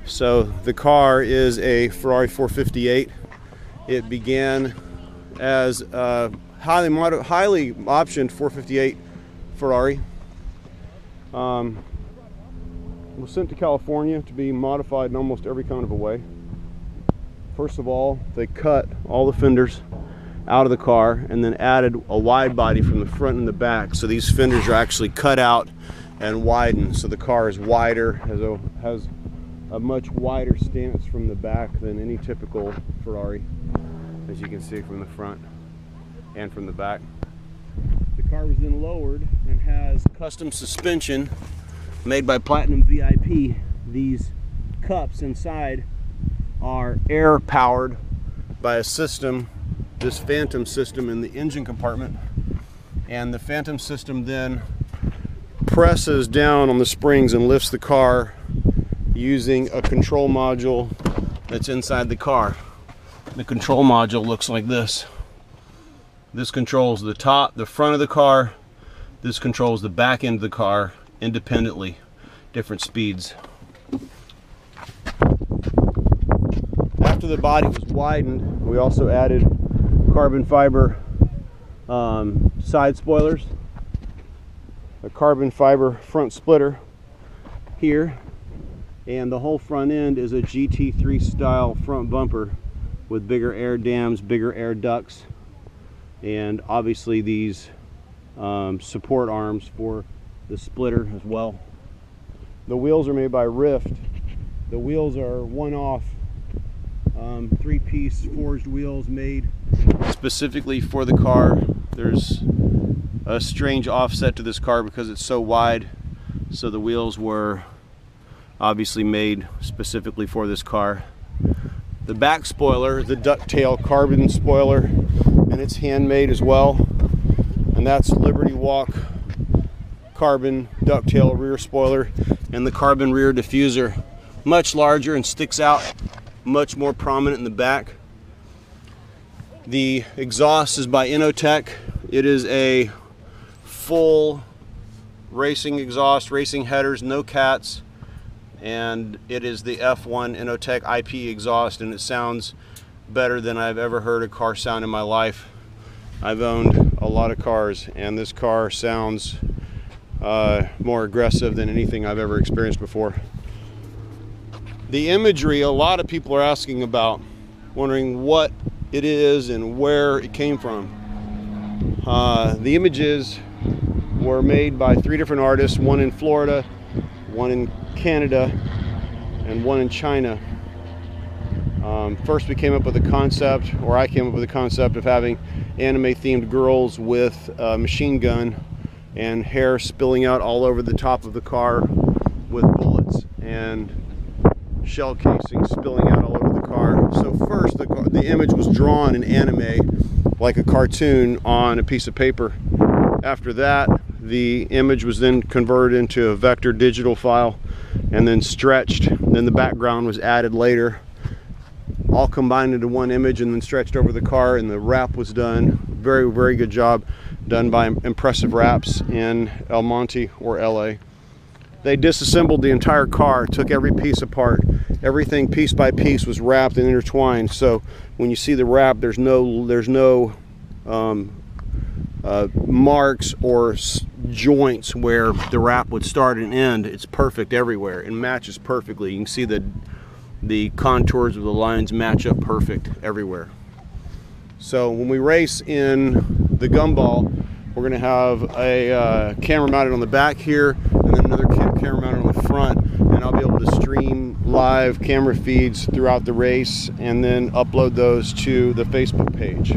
So the car is a Ferrari 458. It began as a highly optioned 458 Ferrari. Was sent to California to be modified in almost every kind of a way. First of all, they cut all the fenders out of the car and then added a wide body from the front and the back. So these fenders are actually cut out and widened. So the car is wider, has a much wider stance from the back than any typical Ferrari, as you can see from the front and from the back. The car was then lowered and has custom suspension made by Platinum VIP. These cups inside are air powered by a system, this Phantom system in the engine compartment, and the Phantom system then presses down on the springs and lifts the car using a control module that's inside the car. The control module looks like this. This controls the top, the front of the car. This controls the back end of the car independently, different speeds. After the body was widened, we also added carbon fiber side spoilers, a carbon fiber front splitter here, and the whole front end is a GT3 style front bumper with bigger air dams, bigger air ducts, and obviously these support arms for the splitter as well. The wheels are made by Rift. The wheels are one-off three-piece forged wheels made specifically for the car. There's a strange offset to this car because it's so wide, so the wheels were obviously made specifically for this car. The back spoiler, the ducktail carbon spoiler, and it's handmade as well, and that's Liberty Walk carbon ducktail rear spoiler, and the carbon rear diffuser, much larger and sticks out much more prominent in the back. The exhaust is by Inotech. It is a full racing exhaust, racing headers, no cats, and it is the F1 Inotech IP exhaust, and it sounds better than I've ever heard a car sound in my life. I've owned a lot of cars, and this car sounds more aggressive than anything I've ever experienced before. The imagery, a lot of people are asking about, wondering what it is and where it came from. The images were made by 3 different artists, one in Florida, one in Canada, and one in China. First we came up with a concept, or I came up with a concept of having anime themed girls with a machine gun and hair spilling out all over the top of the car with bullets and shell casing spilling out all over the car. So first the image was drawn in anime like a cartoon on a piece of paper. After that, the image was then converted into a vector digital file and then stretched. Then the background was added later, all combined into one image and then stretched over the car, and the wrap was done. Very, very good job done by Impressive Wraps in El Monte or LA. They disassembled the entire car, took every piece apart. Everything piece by piece was wrapped and intertwined. So when you see the wrap, there's no marks or joints where the wrap would start and end. It's perfect everywhere and matches perfectly. You can see the contours of the lines match up perfect everywhere. So when we race in the Gumball, we're going to have a camera mounted on the back here, and then another camera mounted on the front, and I'll be able to stream live camera feeds throughout the race and then upload those to the Facebook page.